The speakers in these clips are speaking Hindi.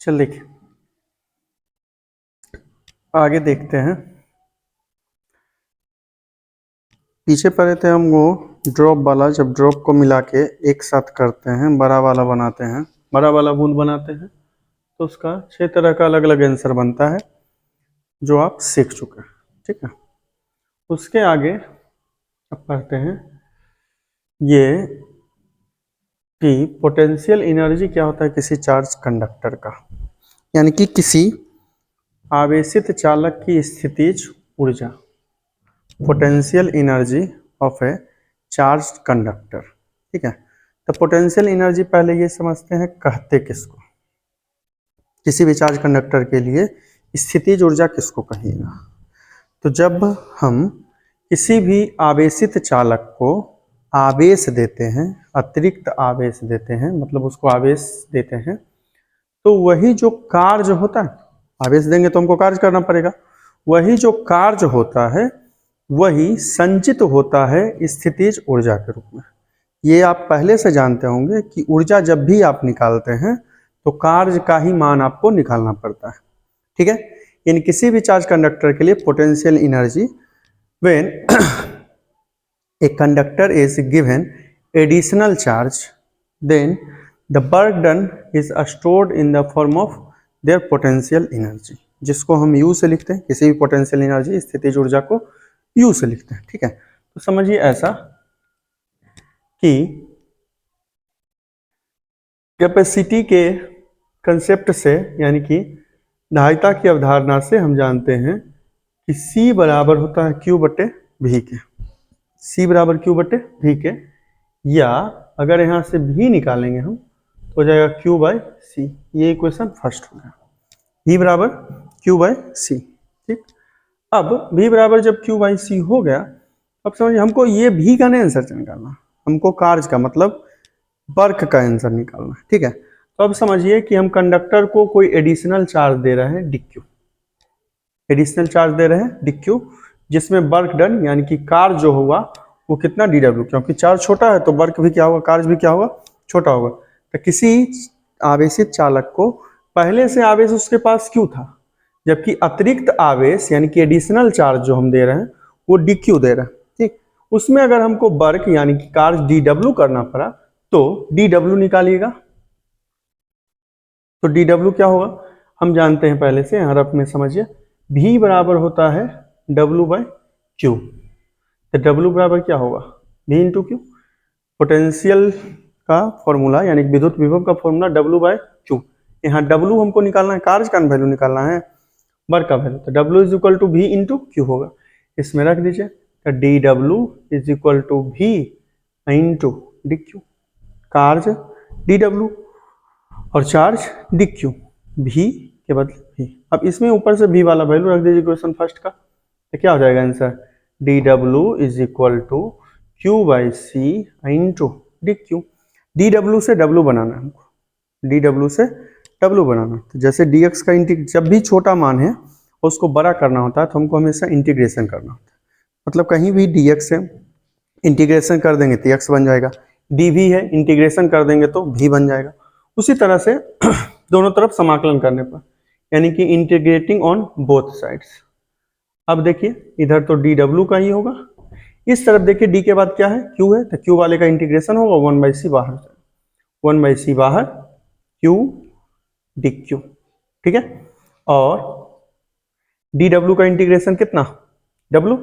चल देखिए आगे देखते हैं। पीछे पढ़े थे हम वो ड्रॉप वाला, जब ड्रॉप को मिला के एक साथ करते हैं, बड़ा वाला बनाते हैं, बड़ा वाला बूंद बनाते हैं, तो उसका 6 तरह का अलग अलग आंसर बनता है जो आप सीख चुके हैं। ठीक है, उसके आगे अब पढ़ते हैं ये कि पोटेंशियल एनर्जी क्या होता है किसी चार्ज कंडक्टर का, यानी कि किसी आवेशित चालक की स्थितिज ऊर्जा, potential energy of A charge conductor. ठीक है, तो पोटेंशियल एनर्जी पहले ये समझते हैं कहते किसको, किसी भी चार्ज कंडक्टर के लिए स्थितिज ऊर्जा किसको कहिएगा। तो जब हम किसी भी आवेशित चालक को आवेश देते हैं, अतिरिक्त आवेश देते हैं, मतलब उसको आवेश देते हैं, तो वही जो कार्य होता है, आवेश देंगे तो हमको कार्य करना पड़ेगा, वही जो कार्य होता है वही संचित होता है स्थितिज ऊर्जा के रूप में। ये आप पहले से जानते होंगे कि ऊर्जा जब भी आप निकालते हैं तो कार्य का ही मान आपको निकालना पड़ता है। ठीक है, यानी किसी भी चार्ज कंडक्टर के लिए potential energy when a conductor is given additional charge then the work done is stored in the form of their potential energy, जिसको हम यू से लिखते हैं, किसी भी पोटेंशियल एनर्जी स्थितिज ऊर्जा को यू से लिखते हैं। ठीक है, तो समझिए ऐसा कि कैपेसिटी के कंसेप्ट से, यानी कि धारिता की अवधारणा से हम जानते हैं कि C बराबर होता है Q बटे V के, C बराबर Q बटे V के, या अगर यहाँ से V निकालेंगे हम तो हो जाएगा Q बाय C। ये इक्वेशन फर्स्ट हो गया, V बराबर Q बाय C। ठीक, अब V बराबर जब Q बाई C हो गया, अब समझिए हमको ये V का नहीं आंसर निकालना, हमको कार्य का मतलब वर्क का आंसर निकालना है। ठीक है, तो अब समझिए कि हम कंडक्टर को कोई एडिशनल चार्ज दे रहे हैं DQ, एडिशनल चार्ज दे रहे हैं DQ, जिसमें वर्क डन यानी कि कार्य जो होगा वो कितना DW, क्योंकि चार्ज छोटा है तो वर्क भी क्या होगा, कार्य भी क्या होगा, छोटा होगा। तो किसी आवेशित चालक को पहले से आवेश उसके पास Q था, जबकि अतिरिक्त आवेश यानी कि एडिशनल चार्ज जो हम दे रहे हैं वो DQ दे रहे हैं। ठीक, उसमें अगर हमको वर्क यानी कि कार्य DW करना पड़ा तो DW निकालिएगा, तो DW क्या होगा हम जानते हैं पहले से, यहाँ रफ में समझिए, V बराबर होता है W बाय Q, तो W बराबर क्या होगा V इंटू Q, पोटेंशियल का फॉर्मूला यानी विद्युत विभव का फॉर्मूला W बाय Q, यहाँ W हमको निकालना है, कार्य का वैल्यू निकालना है, वर्क का वैल्यू, तो W is equal to V into Q होगा, इसमें रख दीजिए, तो DW is equal to V into DQ, कार्य DW और चार्ज DQ, V के बदले V। अब इसमें ऊपर से V वाला वैल्यू रख दीजिए इक्वेशन फर्स्ट का, तो क्या हो जाएगा answer, DW is equal to Q by C into DQ। DW से W बनाना है हमको, DW से W बनाना, तो जैसे DX का जब भी छोटा मान है उसको बड़ा करना होता है तो हमको हमेशा इंटीग्रेशन करना होता है, मतलब कहीं भी DX से इंटीग्रेशन कर देंगे तो X बन जाएगा, DV है इंटीग्रेशन कर देंगे तो V बन जाएगा। उसी तरह से दोनों तरफ समाकलन करने पर, यानी कि इंटीग्रेटिंग ऑन बोथ साइड्स। अब देखिए इधर तो DW का ही होगा, इस तरफ देखिए D के बाद क्या है, Q है, तो Q वाले का इंटीग्रेशन होगा 1/c बाहर, 1/c बाहर Q DQ। ठीक है, और DW का इंटीग्रेशन कितना W,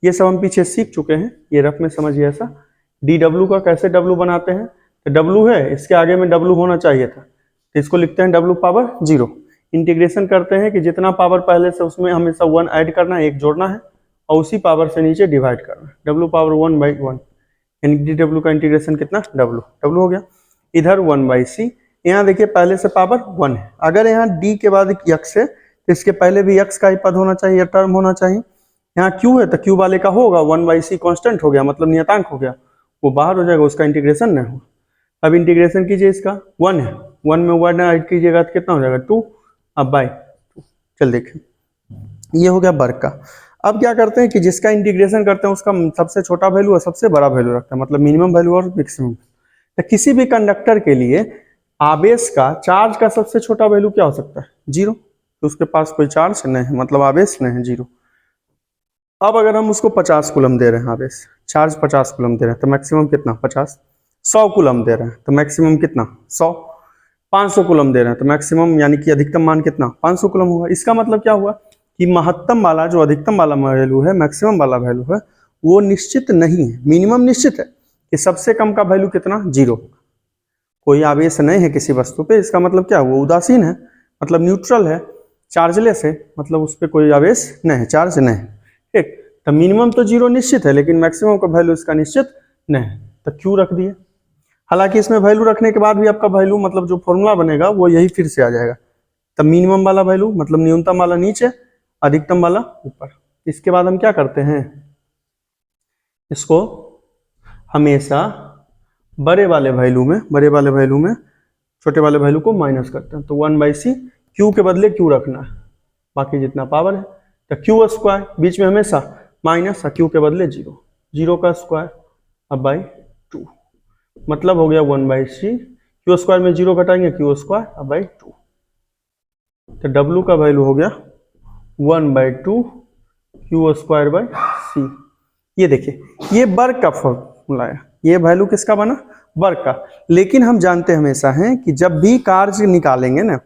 ये सब हम पीछे सीख चुके हैं, ये रफ में समझिए ऐसा। DW का कैसे W बनाते हैं, तो W है, इसके आगे में W होना चाहिए था, तो इसको लिखते हैं W पावर 0। इंटीग्रेशन करते हैं कि जितना पावर पहले से उसमें हमेशा 1 ऐड करना है, 1 जोड़ना है, और उसी पावर से नीचे डिवाइड करना है, W पावर 1/1, यानी DW का इंटीग्रेशन कितना W हो गया। इधर 1/c, यहाँ देखिए पहले से पावर 1 है, अगर यहाँ D के बाद x है तो इसके पहले भी x का ही पद होना चाहिए, टर्म होना चाहिए। यहाँ Q है तो Q वाले का होगा 1/c, कांस्टेंट हो गया, मतलब नियतांक हो गया, वो बाहर हो जाएगा, उसका इंटीग्रेशन नहीं होगा। अब इंटीग्रेशन कीजिए, इसका 1 है, 1 में 1 ऐड कीजिएगा तो कितना हो जाएगा 2, अब बाय 2। चल देखें, ये हो गया वर्क का। अब क्या करते हैं कि जिसका इंटीग्रेशन करते हैं उसका सबसे छोटा वैल्यू और सबसे बड़ा वैल्यू रखते हैं, मतलब मिनिमम वैल्यू और मैक्सिमम। तो किसी भी कंडक्टर के लिए आवेश का, चार्ज का सबसे छोटा वैल्यू क्या हो सकता है? 0। तो उसके पास कोई चार्ज नहीं है, मतलब आवेश नहीं है, 0। अब अगर हम उसको 50 कूलम दे रहे हैं आवेश, चार्ज 50 कूलम दे रहे हैं तो मैक्सिमम कितना? 50। 100 कूलम दे रहे हैं तो मैक्सिमम कितना? 100। 500 कूलम दे रहे हैं तो मैक्सिमम यानी कि अधिकतम मान कितना? 500 कूलम होगा। इसका मतलब क्या हुआ कि महत्तम वाला जो अधिकतम वाला वैल्यू है, मैक्सिमम वाला वैल्यू है, वो निश्चित नहीं है, मिनिमम निश्चित है कि सबसे कम का वैल्यू कितना? 0। कोई आवेश नहीं है किसी वस्तु पे, इसका मतलब क्या? वो उदासीन है, मतलब न्यूट्रल है, चार्जलेस है, मतलब उस पर कोई आवेश नहीं है, चार्ज नहीं है। ठीक, तो मिनिमम तो 0 निश्चित है, लेकिन मैक्सिमम का वैल्यू इसका निश्चित नहीं, तो क्यू रख दिए। हालांकि इसमें वैल्यू रखने के बाद भी आपका वैल्यू, मतलब जो फॉर्मूला बनेगा वो यही फिर से आ जाएगा। तब मिनिमम वाला वैल्यू मतलब न्यूनतम वाला नीचे, अधिकतम वाला ऊपर। इसके बाद हम क्या करते हैं, इसको हमेशा बड़े वाले वैल्यू में छोटे वाले वैल्यू को माइनस करते हैं। तो 1/c, क्यू के बदले क्यू रखना है, बाकी जितना पावर है। तो क्यू स्क्वायर बीच में हमेशा माइनस, क्यू के बदले 0, 0 का स्क्वायर अब बाई 2, मतलब हो गया 1/c। क्यू स्क्वायर में 0 घटाएंगे, क्यू स्क्वायर अब बाई 2। तो W का वैल्यू हो गया 1/2 क्यू स्क्वायर बाई सी। ये देखिए, ये वर्ग का फॉर्मूला है, ये वैल्यू किसका बना? वर्ग का। लेकिन हम जानते हमेशा हैं कि जब भी कार्य निकालेंगे ना,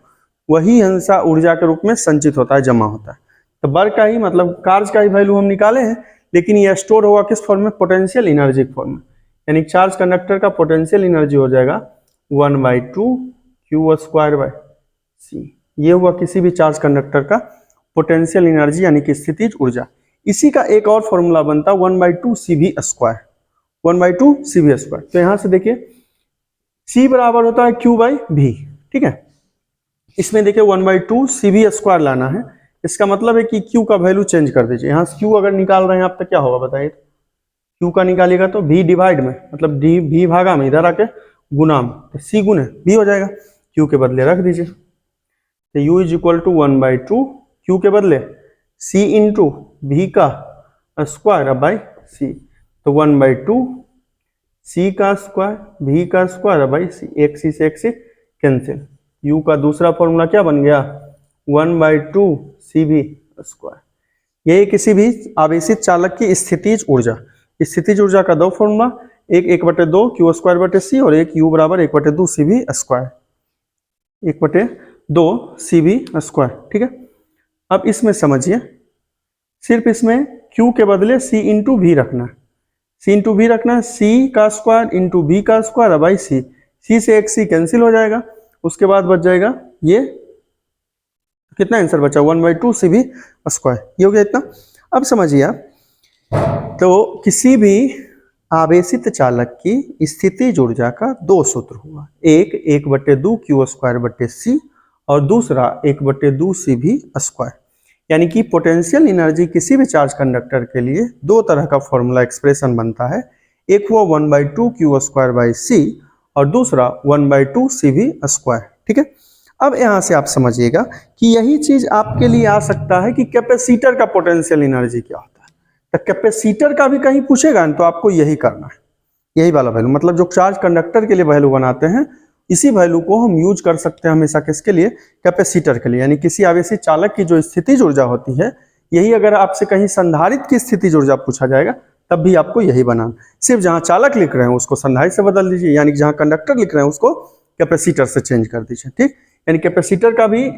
वही हमेशा ऊर्जा के रूप में संचित होता है, जमा होता है। तो वर्ग का ही मतलब कार्य का ही वैल्यू हम निकाले हैं, लेकिन ये स्टोर होगा किस फॉर्म में? पोटेंशियल एनर्जी फॉर्म में। यानी चार्ज कंडक्टर का पोटेंशियल एनर्जी हो जाएगा 1/2 क्यू स्क्वायर बाई सी। ये हुआ किसी भी चार्ज कंडक्टर का पोटेंशियल एनर्जी यानी कि स्थितिज ऊर्जा। इसी का एक और फॉर्मूला बनता 1/2 CV स्क्वायर, 1/2 CV स्क्वायर। तो यहां से देखिए C बराबर होता है Q बाई V, ठीक है। इसमें देखिए 1/2 CV स्क्वायर लाना है, इसका मतलब है कि Q का वैल्यू चेंज कर दीजिए। यहाँ से Q अगर निकाल रहे हैं आप तो क्या होगा बताइए? Q का निकालिएगा तो V डिवाइड में, मतलब V भागा में, इधर आके गुना में, तो C गुने V हो जाएगा, Q के बदले रख दीजिए। तो U is equal to 1/2 Q के बदले C इंटू V का स्क्वायर अब बाई C। तो 1/2 C का स्क्वायर V का स्क्वायर अब बाई C, एक C से एक C कैंसिल। U का दूसरा फॉर्मूला क्या बन गया? 1/2 CV स्क्वायर। यही किसी भी आवेशित चालक की स्थितिज ऊर्जा। स्थितिज ऊर्जा का दो फॉर्मूला, एक 1/2 क्यू स्क्वायर बटे सी, और एक U बराबर 1/2 CV स्क्वायर, 1/2 CV स्क्वायर, ठीक है। अब इसमें समझिए, सिर्फ इसमें Q के बदले C इंटू V रखना है, C इंटू V रखना है, C का स्क्वायर इंटू V का स्क्वायर बाई C से एक C कैंसिल हो जाएगा। उसके बाद बच जाएगा ये, कितना आंसर बचा? 1/2 CV स्क्वायर, ये हो गया इतना। अब समझिए आप, तो किसी भी आवेशित चालक की स्थितिज ऊर्जा का दो सूत्र हुआ, एक 1/2 क्यू स्क्वायर बटे सी, और दूसरा 1/2 CV स्क्वायर। यानी कि पोटेंशियल एनर्जी किसी भी चार्ज कंडक्टर के लिए दो तरह का फॉर्मूला एक्सप्रेशन बनता है, एक हुआ 1/2 क्यू स्क्वायर बाई सी, और दूसरा 1/2 CV स्क्वायर, ठीक है। अब यहां से आप समझिएगा कि यही चीज आपके लिए आ सकता है कि कैपेसिटर का पोटेंशियल एनर्जी क्या होता है। तो कैपेसिटर का भी कहीं पूछेगा तो आपको यही करना है, यही वाला वैल्यू, मतलब जो चार्ज कंडक्टर के लिए वैल्यू बनाते हैं, इसी वैल्यू को हम यूज कर सकते हैं हमेशा किसके लिए? कैपेसिटर के लिए। यानी किसी आवेशित चालक की जो स्थितिज ऊर्जा होती है, यही अगर आपसे कहीं संधारित्र की स्थितिज ऊर्जा पूछा जाएगा तब भी आपको यही बनाना। सिर्फ जहां चालक लिख रहे हैं उसको संधारित्र से बदल दीजिए, यानी कि जहां कंडक्टर लिख रहे हैं उसको कैपेसिटर से चेंज कर दीजिए, ठीक। यानी कैपेसिटर का भी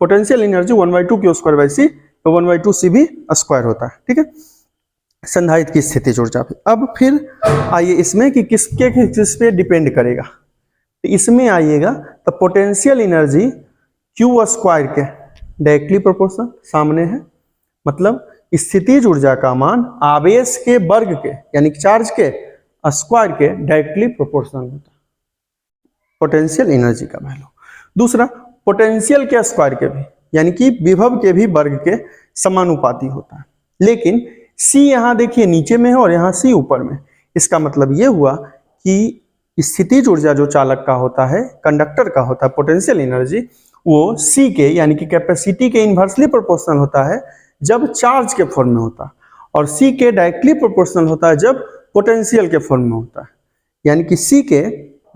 potential energy 1/2 Q square by C, 1/2 CV square होता है, ठीक है, संधारित्र की स्थितिज ऊर्जा भी। अब फिर आइए इसमें कि किस पे डिपेंड करेगा। तो इसमें आइएगा तो पोटेंशियल एनर्जी क्यू स्क्वायर के डायरेक्टली प्रोपोर्शनल सामने है, मतलब स्थितिज ऊर्जा का मान आवेश के वर्ग के यानी चार्ज के स्क्वायर के डायरेक्टली प्रोपोर्शनल होता है, पोटेंशियल एनर्जी का वैल्यू। दूसरा पोटेंशियल के स्क्वायर के भी, यानी कि विभव के भी वर्ग के समानुपाती होता है। लेकिन C यहां देखिए नीचे में है और यहां C ऊपर में, इसका मतलब यह हुआ कि स्थितिज ऊर्जा जो चालक का होता है, कंडक्टर का होता है, पोटेंशियल एनर्जी, वो C के यानी कि कैपेसिटी के इनवर्सली प्रोपोर्शनल होता है जब चार्ज के फॉर्म में होता है, और C के डायरेक्टली प्रोपोर्शनल होता है जब पोटेंशियल के फॉर्म में होता है। यानी कि C के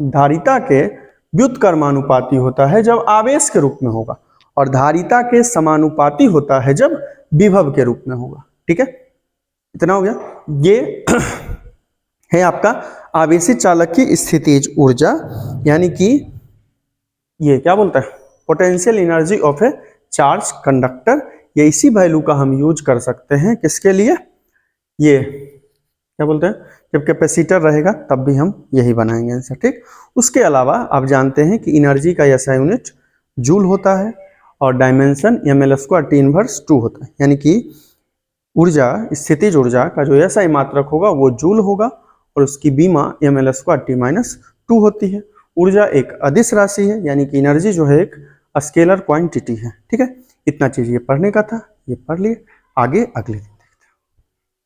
धारिता के व्युत्क्रमानुपाती होता है जब आवेश के रूप में होगा, और धारिता के समानुपाती होता है जब विभव के रूप में होगा। ठीक है, इतना हो गया। ये है आपका आवेशित चालक की स्थितिज ऊर्जा, यानी कि ये क्या बोलता है, potential energy of A charge conductor. ये इसी वैल्यू का हम यूज कर सकते हैं किसके लिए, ये क्या बोलते हैं, जब कैपेसिटर रहेगा तब भी हम यही बनाएंगे आंसर। ठीक, उसके अलावा आप जानते हैं कि एनर्जी का ऐसा यूनिट जूल होता है और डायमेंशन ml² T इनवर्स 2 होता है, यानी कि ऊर्जा, स्थितिज ऊर्जा का जो ऐसा मात्रक होगा वो जूल होगा और उसकी बीमा ml² T-2 होती है। ऊर्जा एक अदिश राशि है, यानी कि एनर्जी जो है एक स्केलर क्वांटिटी है। ठीक है, इतना चीज ये पढ़ने का था, ये पढ़ लिए, आगे अगले दिन।